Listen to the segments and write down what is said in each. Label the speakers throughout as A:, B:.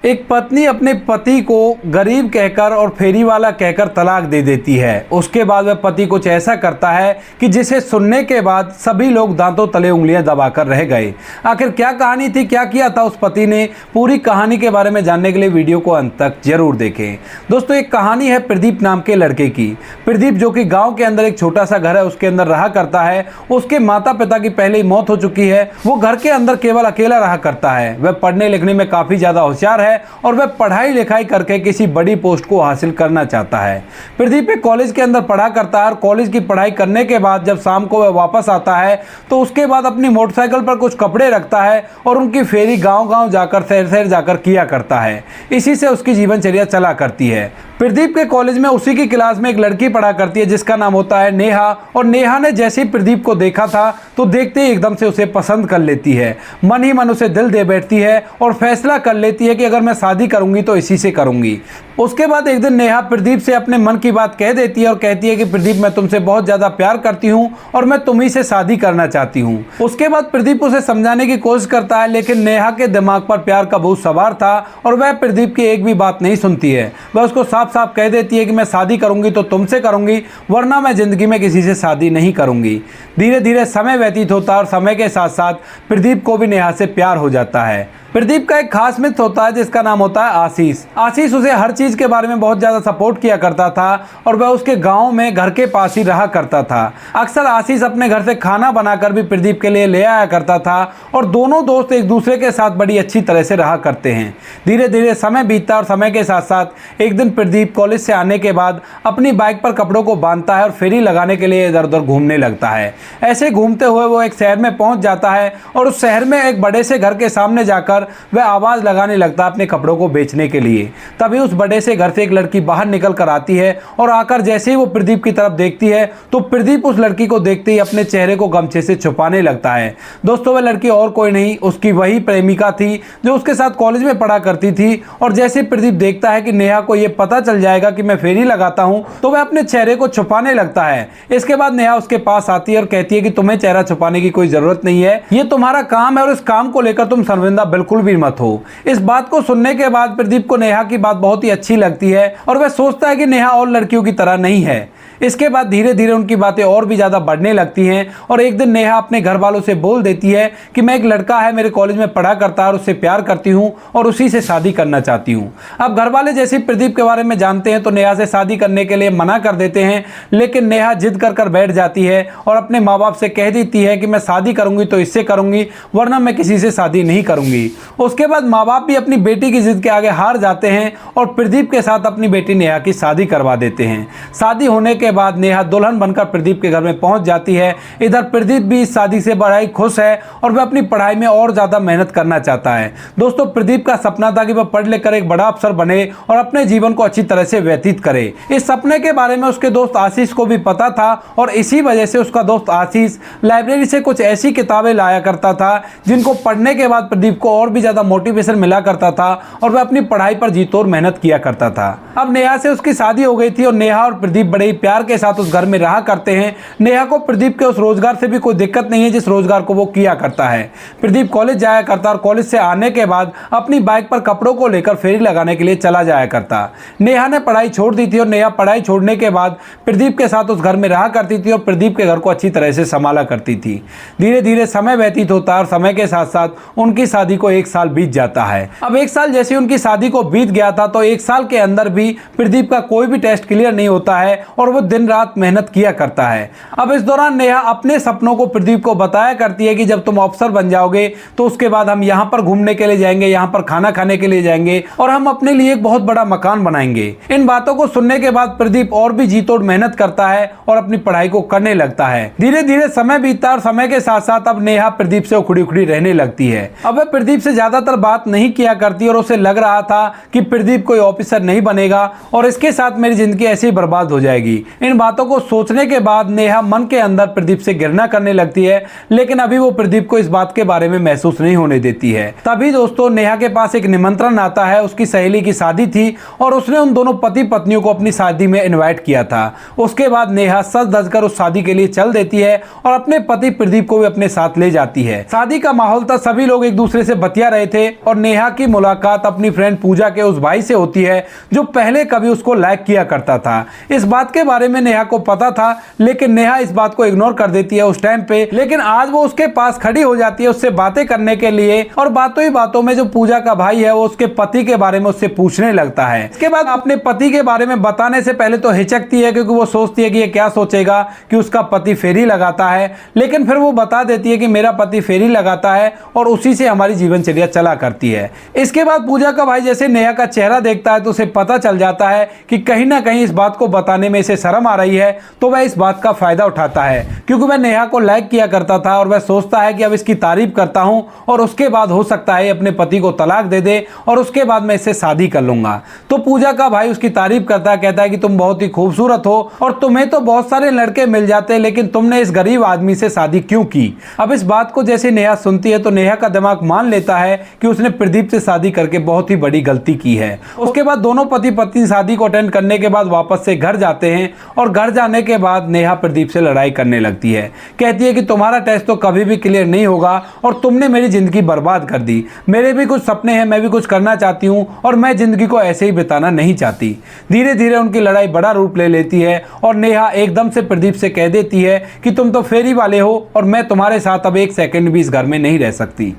A: एक पत्नी अपने पति को गरीब कहकर और फेरी वाला कहकर तलाक दे देती है। उसके बाद वह पति कुछ ऐसा करता है कि जिसे सुनने के बाद सभी लोग दांतों तले उंगलियां दबाकर रह गए। आखिर क्या कहानी थी, क्या किया था उस पति ने, पूरी कहानी के बारे में जानने के लिए वीडियो को अंत तक जरूर देखें। दोस्तों, एक कहानी है प्रदीप नाम के लड़के की। प्रदीप जो कि गाँव के अंदर एक छोटा सा घर है उसके अंदर रहा करता है। उसके माता पिता की पहले ही मौत हो चुकी है। वो घर के अंदर केवल अकेला रहा करता है। वह पढ़ने लिखने में काफी ज्यादा होशियार है और वह पढ़ाई लिखाई करके किसी बड़ी पोस्ट को हासिल करना चाहता है। प्रदीप एक कॉलेज के अंदर पढ़ा करता है और कॉलेज की पढ़ाई करने के बाद जब शाम को वह वापस आता है तो उसके बाद अपनी मोटरसाइकिल पर कुछ कपड़े रखता है और उनकी फेरी गांव-गांव जाकर शहर शहर जाकर किया करता है। इसी से उसकी जीवनचर्या चला करती है। प्रदीप के कॉलेज में उसी की क्लास में एक लड़की पढ़ा करती है जिसका नाम होता है नेहा। और नेहा ने जैसे ही प्रदीप को देखा था तो देखते ही एकदम से उसे पसंद कर लेती है। मन ही मन उसे दिल दे बैठती है और फैसला कर लेती है कि अगर मैं शादी करूंगी तो इसी से करूंगी। उसके बाद एक दिन नेहा प्रदीप से अपने मन की बात कह देती है और कहती है कि प्रदीप, मैं तुमसे बहुत ज़्यादा प्यार करती हूँ और मैं तुम्ही से शादी करना चाहती हूँ। उसके बाद प्रदीप उसे समझाने की कोशिश करता है, लेकिन नेहा के दिमाग पर प्यार का भूत सवार था और वह प्रदीप की एक भी बात नहीं सुनती है। वह उसको साफ साफ कह देती है कि मैं शादी करूंगी तो तुमसे करूंगी, वरना मैं जिंदगी में किसी से शादी नहीं करूंगी। धीरे धीरे समय व्यतीत होता है और समय के साथ साथ प्रदीप को भी नेहा से प्यार हो जाता है। प्रदीप का एक खास मित्र होता है जिसका नाम होता है आशीष। आशीष उसे हर चीज के बारे में बहुत ज्यादा सपोर्ट किया करता था और वह उसके गांव में घर के पास ही रहा करता था। अक्सर आशीष अपने घर से खाना बनाकर भी प्रदीप के लिए ले आया करता था और दोनों दोस्त एक दूसरे के साथ बड़ी अच्छी तरह से रहा करते हैं। धीरे धीरे समय बीतता और समय के साथ साथ एक दिन प्रदीप कॉलेज से आने के बाद अपनी बाइक पर कपड़ों को बांधता है और फेरी लगाने के लिए इधर उधर घूमने लगता है। ऐसे घूमते हुए वो एक शहर में पहुंच जाता है और उस शहर में एक बड़े से घर के सामने जाकर वह आवाज लगाने लगता है अपने कपड़ों को बेचने के लिए। तभी उस बड़े से घर से एक लड़की बाहर निकल कर आती है और आकर जैसे ही वो प्रदीप की तरफ देखती है तो प्रदीप उस लड़की को देखते ही अपने चेहरे को गमछे से छुपाने लगता है। दोस्तों, वह लड़की और कोई नहीं, उसकी वही प्रेमिका थी जो उसके साथ कॉलेज में पढ़ा करती थी। और जैसे प्रदीप देखता है कि नेहा को यह पता चल जाएगा कि मैं फेरी लगाता हूं तो वह अपने चेहरे को छुपाने लगता है। इसके बाद नेहा उसके पास आती है और कहती है कि तुम्हें चेहरा छुपाने की कोई जरूरत नहीं है, ये तुम्हारा काम है और इस काम को लेकर तुम शर्मिंदा बिल्कुल भी मत हो। इस बात को सुनने के बाद प्रदीप को नेहा की बात बहुत ही अच्छी लगती है और वह सोचता है कि नेहा और लड़कियों की तरह नहीं है। इसके बाद धीरे धीरे उनकी बातें और भी ज्यादा बढ़ने लगती हैं और एक दिन नेहा अपने घर वालों से बोल देती है कि मैं एक लड़का है मेरे कॉलेज में पढ़ा करता है और उससे प्यार करती हूं और उसी से शादी करना चाहती हूं। अब घर वाले जैसे प्रदीप के बारे में जानते हैं तो नेहा से शादी करने के लिए मना कर देते हैं, लेकिन नेहा जिद कर बैठ जाती है और अपने माँ बाप से कह देती है कि मैं शादी करूंगी तो इससे करूंगी, वरना मैं किसी से शादी नहीं करूंगी। उसके बाद माँ बाप भी अपनी बेटी की जिद के आगे हार जाते हैं और प्रदीप के साथ अपनी बेटी नेहा की शादी करवा देते हैं। शादी होने के बाद नेहा दुल्हन बनकर प्रदीप के घर में पहुंच जाती है। इधर प्रदीप भी इस शादी से बड़ा ही खुश है और वह अपनी पढ़ाई में और ज्यादा मेहनत करना चाहता है। दोस्तों, प्रदीप का सपना था कि वह पढ़ लिख कर एक बड़ा अफसर बने और अपने जीवन को अच्छी तरह से व्यतीत करे। इस सपने के बारे में उसके दोस्त आशीष को भी पता था और इसी वजह से उसका दोस्त आशीष लाइब्रेरी से कुछ ऐसी किताबें लाया करता था जिनको पढ़ने के बाद प्रदीप को और भी ज्यादा मोटिवेशन मिला करता था और वह अपनी पढ़ाई पर जी तोड़ मेहनत किया करता था। अब नेहा से उसकी शादी हो गई थी और नेहा और प्रदीप बड़े ही प्यार के साथ उस घर में रहा करते हैं। नेहा को प्रदीप के उस रोजगार से भी कोई दिक्कत नहीं है जिस रोजगार को वो किया करता है। प्रदीप कॉलेज जाया करता और कॉलेज से आने के बाद अपनी बाइक पर कपड़ों को लेकर फेरी लगाने के लिए चला जाया करता। नेहा ने पढ़ाई छोड़ दी थी और नेहा पढ़ाई छोड़ने के बाद प्रदीप के साथ उस घर में रहा करती थी और प्रदीप के घर को अच्छी तरह से संभाला करती थी। धीरे धीरे समय व्यतीत होता है और समय के साथ साथ उनकी शादी को 1 साल बीत जाता है। अब 1 साल जैसे उनकी शादी को बीत गया था तो 1 साल के अंदर भी प्रदीप का कोई भी टेस्ट क्लियर नहीं होता है और वो दिन रात मेहनत किया करता है। अब इस दौरान नेहा अपने सपनों को प्रदीप को बताया करती है कि जब तुम अफसर बन जाओगे तो उसके बाद हम यहाँ पर घूमने के लिए जाएंगे, यहाँ पर खाना खाने के लिए जाएंगे और हम अपने लिए एक बहुत बड़ा मकान बनाएंगे। इन बातों को सुनने के बाद प्रदीप और भी जी तोड़ मेहनत करता है और अपनी पढ़ाई को करने लगता है। धीरे धीरे समय बीतता और समय के साथ साथ अब नेहा प्रदीप से उखड़ी उखड़ी रहने लगती है। अब वह प्रदीप से ज्यादातर बात नहीं किया करती और उसे लग रहा था कि प्रदीप कोई ऑफिसर नहीं बनेगा और इसके साथ मेरी जिंदगी ऐसे ही बर्बाद हो जाएगी। इन बातों को सोचने के बाद नेहा मन के अंदर प्रदीप से घृणा करने लगती है, लेकिन अभी वो प्रदीप को इस बात के बारे में महसूस नहीं होने देती है। तभी दोस्तों नेहा के पास एक निमंत्रण आता है। उसकी सहेली की शादी थी और उसने उन दोनों पति पत्नियों को अपनी शादी में इनवाइट किया था। उसके बाद नेहा सज धज कर उस शादी के लिए चल देती है और अपने पति प्रदीप को भी अपने साथ ले जाती है। शादी का माहौल था, सभी लोग एक दूसरे से बतिया रहे थे और नेहा की मुलाकात अपनी फ्रेंड पूजा के उस भाई से होती है जो पहले कभी उसको लाइक किया करता था। इस बात के बारे में नेहा को पता था, लेकिन नेहा इस बात को इग्नोर कर देती है उस टाइम पे। लेकिन आज वो उसके पास खड़ी हो जाती है उससे बातें करने के लिए और बातों ही बातों में जो पूजा का भाई है वो उसके पति के बारे में उससे पूछने लगता है। इसके बाद अपने पति के बारे में बताने से पहले तो हिचकती है, क्योंकि वो सोचती है कि ये क्या सोचेगा कि उसका पति फेरी लगाता है। लेकिन फिर वो बता देती है कि मेरा पति फेरी लगाता है और उसी से हमारी जीवनचर्या चला करती है। इसके बाद पूजा का भाई जैसे नेहा का चेहरा देखता है तो उसे पता चल जाता है कि कहीं ना कहीं इस बात को बताने में इसे शर्म आ रही है, तो वह इस बात का फायदा उठाता है, क्योंकि वह नेहा को लाइक किया करता था और वह सोचता है कि अब इसकी तारीफ करता हूं और उसके बाद हो सकता है अपने पति को तलाक दे दे और उसके बाद मैं इससे शादी कर लूंगा। तो पूजा का भाई उसकी तारीफ करता है, कहता है कि तुम बहुत ही खूबसूरत हो और तुम्हें तो बहुत सारे लड़के मिल जाते, लेकिन तुमने इस गरीब आदमी से शादी क्यों की। अब इस बात को जैसे नेहा सुनती है तो नेहा का दिमाग मान लेता है कि उसने प्रदीप से शादी करके बहुत ही बड़ी गलती की है। उसके बाद दोनों पति पत्नी शादी को अटेंड करने के बाद वापस से घर जाते हैं और घर जाने के बाद नेहा प्रदीप से लड़ाई करने लगती है। कहती है कि तुम्हारा टेस्ट तो कभी भी क्लियर नहीं होगा और तुमने मेरी जिंदगी बर्बाद कर दी। मेरे भी कुछ सपने हैं, मैं भी कुछ करना चाहती हूँ और मैं जिंदगी को ऐसे ही बिताना नहीं चाहती। धीरे धीरे उनकी लड़ाई बड़ा रूप ले लेती है और नेहा एकदम से प्रदीप से कह देती है कि तुम तो फेरी वाले हो और मैं तुम्हारे साथ अब एक सेकंड भी इस घर में नहीं रह सकती।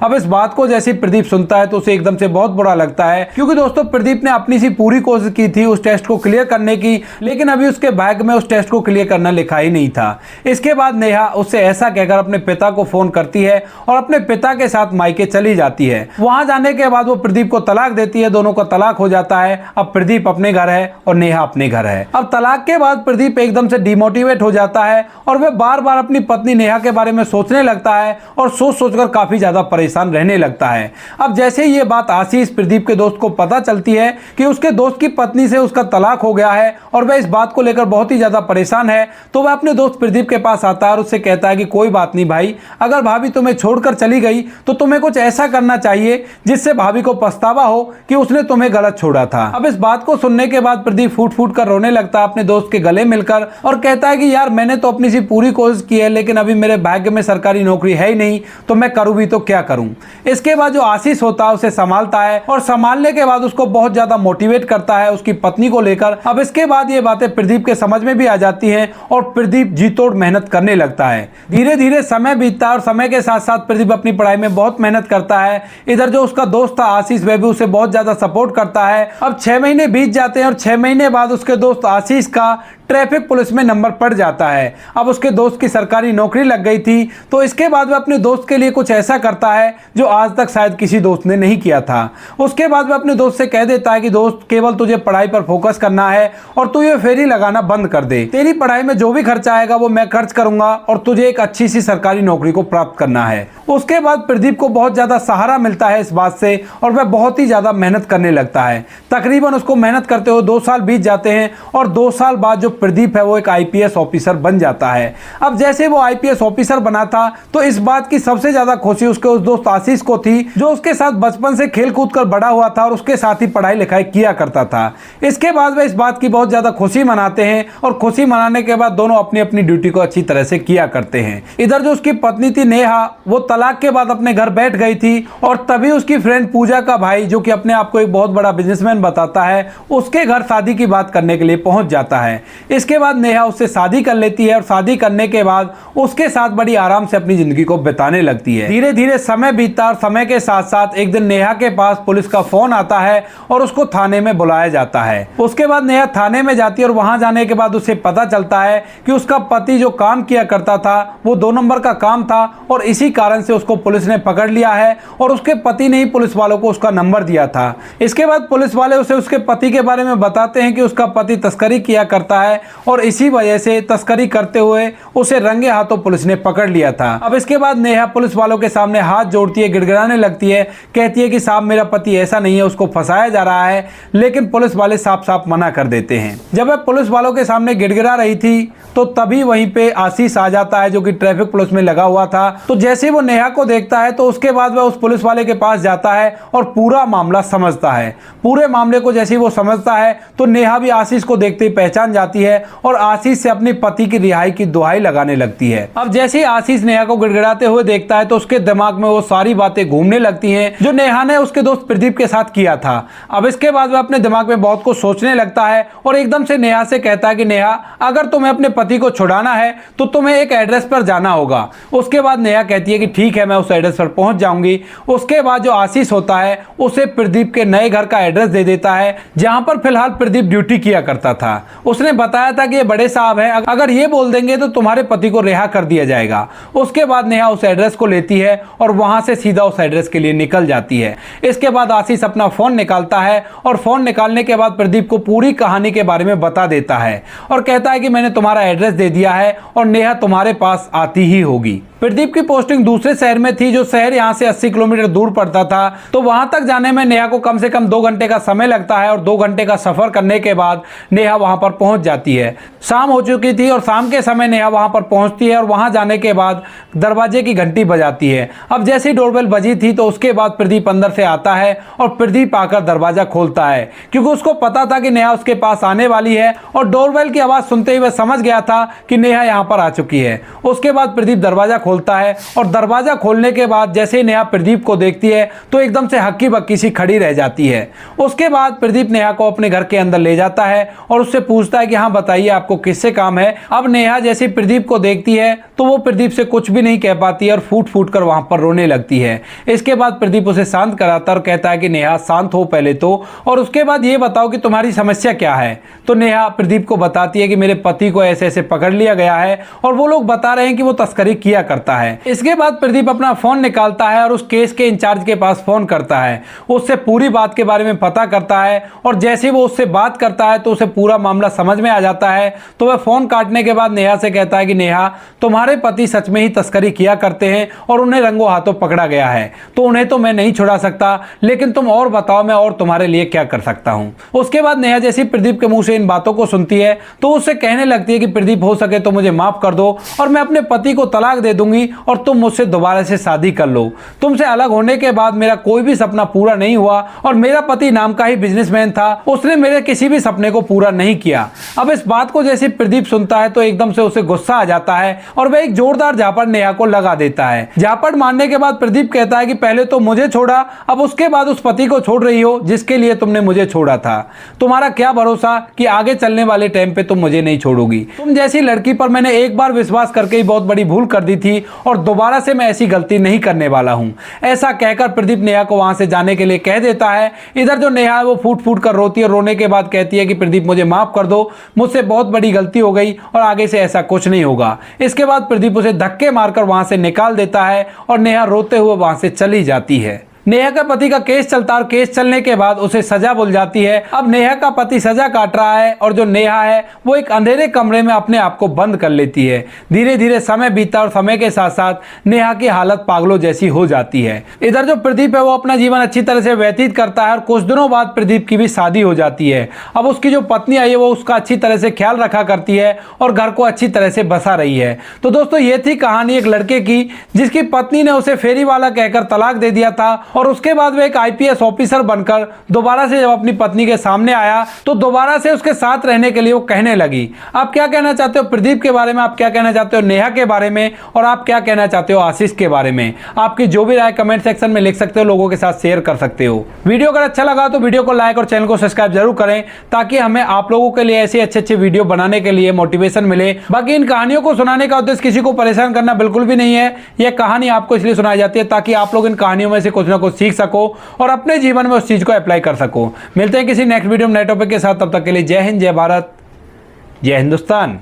A: अब इस बात को जैसे प्रदीप सुनता है तो उसे एकदम से बहुत बुरा लगता है, क्योंकि दोस्तों प्रदीप ने अपनी सी पूरी कोशिश की थी उस टेस्ट को क्लियर करने की, लेकिन अभी उसके भाग्य में उस टेस्ट को क्लियर करना लिखा ही नहीं था। इसके बाद नेहा उससे ऐसा कहकर अपने पिता को फोन करती है और अपने पिता के साथ मायके चली जाती है। वहां जाने के बाद वो प्रदीप को तलाक देती है, दोनों का तलाक हो जाता है। अब प्रदीप अपने घर है और नेहा अपने घर है। अब तलाक के बाद प्रदीप एकदम से डिमोटिवेट हो जाता है और वह बार बार अपनी पत्नी नेहा के बारे में सोचने लगता है और सोच सोचकर काफी ज्यादा परेशान रहने लगता है। अब जैसे ये बात आशीष प्रदीप के दोस्त को पता चलती है कि उसके दोस्त की पत्नी से उसका तलाक हो गया है और वह इस बात को लेकर बहुत ही ज्यादा परेशान है, तो वह अपने दोस्त प्रदीप के पास आता है और उससे कहता है कि कोई बात नहीं भाई, अगर भाभी तुम्हें छोड़कर चली गई तो तुम्हें कुछ ऐसा करना चाहिए जिससे भाभी को पछतावा हो कि उसने तुम्हें गलत छोड़ा था। अब इस बात को सुनने के बाद प्रदीप फूट फूट कर रोने लगता है अपने दोस्त के गले मिलकर और कहता है कि यार मैंने तो अपनी सी पूरी कोशिश की है, लेकिन अभी मेरे भाग्य में सरकारी नौकरी है ही नहीं, तो मैं करूं भी तो क्या करूं। इसके बाद जो आशीष होता है उसे संभालता है और संभालने के बाद उसको बहुत ज्यादा मोटिवेट करता है उसकी पत्नी को लेकर। अब इसके बाद ये बातें प्रदीप के समझ में भी आ जाती हैं और प्रदीप जी तोड़ मेहनत करने लगता है। धीरे धीरे समय बीतता है और समय के साथ साथ प्रदीप अपनी पढ़ाई में बहुत मेहनत करता है। इधर जो उसका दोस्त था आशीष, वह भी उसे बहुत ज्यादा सपोर्ट करता है। अब 6 महीने बीत जाते हैं और 6 महीने बाद उसके दोस्त आशीष का ट्रैफिक पुलिस में नंबर पड़ जाता है। अब उसके दोस्त की सरकारी नौकरी लग गई थी, तो इसके बाद वह अपने दोस्त के लिए कुछ ऐसा करता है जो आज तक शायद किसी दोस्त ने नहीं किया था। उसके बाद वह अपने दोस्त से कह देता है कि दोस्त, केवल तुझे पढ़ाई पर फोकस करना है और तू ये फेरी लगाना बंद कर दे। तेरी पढ़ाई में जो भी खर्चा आएगा वो मैं खर्च करूंगा और तुझे एक अच्छी सी सरकारी नौकरी को प्राप्त करना है। उसके बाद प्रदीप को बहुत ज्यादा सहारा मिलता है इस बात से और वह बहुत ही ज्यादा मेहनत करने लगता है। तकरीबन उसको मेहनत करते हुए 2 साल बीत जाते हैं और 2 साल बाद जो प्रदीप है वो एक आईपीएस ऑफिसर बन जाता है। अब जैसे वो आईपीएस ऑफिसर बना था तो इस बात की सबसे ज्यादा खुशी उसके उस दोस्त आशीष को थी जो उसके साथ बचपन से खेल कूद कर बड़ा हुआ था और उसके साथ ही पढ़ाई लिखाई किया करता था। इसके बाद वे इस बात की बहुत ज्यादा खुशी मनाते हैं और खुशी मनाने के बाद दोनों अपनी अपनी ड्यूटी को अच्छी तरह से किया करते हैं। इधर जो उसकी पत्नी थी नेहा, वो तलाक के बाद अपने घर बैठ गई थी और तभी उसकी फ्रेंड पूजा का भाई, जो कि अपने आप को एक बहुत बड़ा बिजनेसमैन बताता है, उसके घर शादी की बात करने के लिए पहुंच जाता है। इसके बाद नेहा उससे शादी कर लेती है और शादी करने के बाद उसके साथ बड़ी आराम से अपनी जिंदगी को बिताने लगती है। धीरे धीरे समय बीतता और समय के साथ साथ एक दिन नेहा के पास पुलिस का फोन आता है और उसको थाने में बुलाया जाता है। उसके बाद नेहा थाने में जाती है और वहां जाने के बाद उसे पता चलता है कि उसका पति जो काम किया करता था वो 2 नंबर का काम था और इसी कारण से उसको पुलिस ने पकड़ लिया है और उसके पति ने ही पुलिस वालों को उसका नंबर दिया था। इसके बाद पुलिस वाले उसे उसके पति के बारे में बताते हैं कि उसका पति तस्करी किया करता है है और इसी वजह से तस्करी करते हुए उसे रंगे हाथों पुलिस ने पकड़ लिया था। अब इसके बाद नेहा पुलिस वालों के सामने हाथ जोड़ती है, गिड़गिड़ाने लगती है, कहती है कि साहब मेरा पति ऐसा नहीं है, उसको फंसाया जा रहा है। लेकिन पुलिस वाले साफ साफ मना कर देते हैं। जब वह पुलिस वालों के सामने गिड़गिड़ा रही थी तो तभी वहीं पे आशीष आ जाता है, जो कि ट्रैफिक पुलिस में लगा हुआ था। तो जैसे वो नेहा को देखता है तो उसके बाद वह उस पुलिस वाले के पास जाता है और पूरा मामला समझता है। पूरे मामले को जैसे ही वो समझता है तो नेहा भी आशीष को देखते ही पहचान जाती है और आशीष से अपने पति की रिहाई की दुहाई लगाने लगती है। अब जैसे ही आशीष नेहा को गिड़गिड़ाते हुए देखता है तो उसके दिमाग में वो सारी बातें घूमने लगती हैं जो नेहा ने उसके दोस्त प्रदीप के साथ किया था। अब इसके बाद वह अपने दिमाग में बहुत कुछ सोचने लगता है और एकदम से नेहा से कहता है कि नेहा, अगर तुम्हें अपने पति को छुड़ाना है तो तुम्हें एक एड्रेस पर जाना होगा। उसके बाद नेहा कहती है कि ठीक है, मैं उस एड्रेस पर पहुंच जाऊंगी। उसके बाद जो आशीष होता है उसे प्रदीप के नए घर का एड्रेस दे देता है, जहां पर फिलहाल प्रदीप ड्यूटी किया करता था। उसने बताया था कि ये बड़े साहब हैं, अगर ये बोल देंगे तो तुम्हारे पति को रिहा कर दिया जाएगा। उसके बाद नेहा उस एड्रेस को लेती है और वहां से सीधा उस एड्रेस के लिए निकल जाती है। इसके बाद आशीष अपना फोन निकालता है और फोन निकालने के बाद प्रदीप को पूरी कहानी के बारे में बता देता है और कहता है कि मैंने तुम्हारा एड्रेस दे दिया है और नेहा तुम्हारे पास आती ही होगी। प्रदीप की पोस्टिंग दूसरे शहर में थी, जो शहर यहाँ से 80 किलोमीटर दूर पड़ता था। तो वहां तक जाने में नेहा को कम से कम 2 घंटे का समय लगता है और 2 घंटे का सफर करने के बाद नेहा वहां पर पहुंच जाती है। शाम हो चुकी थी और शाम के समय नेहा वहां पर पहुंचती है और वहां जाने के बाद दरवाजे की घंटी बजाती है। अब जैसे ही डोरबेल बजी थी तो उसके बाद प्रदीप अंदर से आता है और प्रदीप आकर दरवाजा खोलता है, क्योंकि उसको पता था कि नेहा उसके पास आने वाली है और डोरबेल की आवाज सुनते ही वह समझ गया था कि नेहा यहाँ पर आ चुकी है। उसके बाद प्रदीप दरवाजा खोलता है और दरवाजा खोलने के बाद जैसे ही नेहा प्रदीप को देखती है तो एकदम से हक्की बक्की सी खड़ी रह जाती है। उसके बाद प्रदीप नेहा को अपने घर के अंदर ले जाता है और उससे पूछता है कि हाँ बताइए, आपको किससे काम है। अब नेहा जैसे प्रदीप को देखती है तो वो प्रदीप से कुछ भी नहीं कह पाती है और फूट फूट कर वहां पर रोने लगती है। इसके बाद प्रदीप उसे शांत कराता और कहता है कि नेहा शांत हो पहले तो, और उसके बाद ये बताओ कि तुम्हारी समस्या क्या है। तो नेहा प्रदीप को बताती है कि मेरे पति को ऐसे ऐसे पकड़ लिया गया है और वो लोग बता रहे हैं कि वो तस्करी किया करता है। इसके बाद प्रदीप अपना फोन निकालता है और उस केस के इंचार्ज के पास फोन करता है, उससे पूरी बात के बारे में पता करता है और जैसे वो उससे बात करता है तो उसे पूरा मामला समझ में आ जाता है। तो वह फोन काटने के बाद नेहा से कहता है कि नेहा, तुम्हारे पति सच में ही तस्करी किया करते हैं और उन्हें रंगों हाथों पकड़ा गया है, तो उन्हें तो मैं नहीं छुड़ा सकता, लेकिन तुम और बताओ मैं और तुम्हारे लिए क्या कर सकता हूं। उसके बाद नेहा जैसे प्रदीप के मुंह से इन बातों को सुनती है तो उससे कहने लगती है कि प्रदीप हो सके तो मुझे माफ कर दो और मैं अपने पति को तलाक दे दूंगी और तुम मुझसे दोबारा से शादी कर लो। तुमसे अलग होने के बाद मेरा कोई भी सपना पूरा नहीं हुआ और मेरा पति नाम का ही बिजनेसमैन था, उसने मेरे किसी भी सपने को पूरा नहीं किया। अब इस बात को जैसे प्रदीप सुनता है तो एकदम से उसे गुस्सा आ जाता है और वह एक जोरदार झापड़ नेहा को लगा देता है। झापड़ मारने के बाद प्रदीप कहता है कि पहले तो मुझे छोड़ा, अब उसके बाद उस पति को छोड़ रही हो जिसके लिए तुमने मुझे छोड़ा था। तुम्हारा क्या भरोसा कि आगे चलने वाले टाइम पे तुम मुझे नहीं छोड़ोगी। तुम जैसी लड़की पर मैंने एक बार विश्वास करके ही बहुत बड़ी भूल कर दी थी और दोबारा से मैं ऐसी गलती नहीं करने वाला हूं। ऐसा कहकर प्रदीप नेहा को वहां से जाने के लिए कह देता है। इधर जो नेहा है वो फूट फूट कर रोती है, रोने के बाद कहती है कि प्रदीप मुझे माफ कर दो, मुझसे बहुत बड़ी गलती हो गई और आगे से ऐसा कुछ नहीं होगा। इसके बाद प्रदीप उसे धक्के मारकर वहां से निकाल देता है और नेहा रोते हुए वहां से चली जाती है। नेहा का पति का केस चलता और केस चलने के बाद उसे सजा मिल जाती है। अब नेहा का पति सजा काट रहा है और जो नेहा है वो एक अंधेरे कमरे में अपने आप को बंद कर लेती है। धीरे धीरे समय बीता और समय के साथ साथ नेहा की हालत पागलों जैसी हो जाती है। इधर जो प्रदीप है वो अपना जीवन अच्छी तरह से व्यतीत करता है और कुछ दिनों बाद प्रदीप की भी शादी हो जाती है। अब उसकी जो पत्नी आई है वो उसका अच्छी तरह से ख्याल रखा करती है और घर को अच्छी तरह से बसा रही है। तो दोस्तों ये थी कहानी एक लड़के की जिसकी पत्नी ने उसे फेरी वाला कहकर तलाक दे दिया था और उसके बाद वह एक आईपीएस ऑफिसर बनकर दोबारा से जब अपनी पत्नी के सामने आया तो दोबारा से उसके साथ रहने के लिए वो कहने लगी। आप क्या कहना चाहते हो प्रदीप के बारे में, आप क्या कहना चाहते हो नेहा के बारे में और आप क्या कहना चाहते हो आशीष के बारे में? आपकी जो भी राय कमेंट सेक्शन में लिख सकते हो, लोगों के साथ शेयर कर सकते हो। वीडियो अगर अच्छा लगा तो वीडियो को लाइक और चैनल को सब्सक्राइब जरूर करें ताकि हमें आप लोगों के लिए ऐसे अच्छे अच्छे वीडियो बनाने के लिए मोटिवेशन मिले। बाकी इन कहानियों को सुनाने का उद्देश्य किसी को परेशान करना बिल्कुल भी नहीं है। यह कहानी आपको इसलिए सुनाई जाती है ताकि आप लोग इन कहानियों में से कुछ ना कुछ सीख सको और अपने जीवन में उस चीज को अप्लाई कर सको। मिलते हैं किसी नेक्स्ट वीडियो में नए टॉपिक के साथ, तब तक के लिए जय हिंद, जय भारत, जय हिंदुस्तान।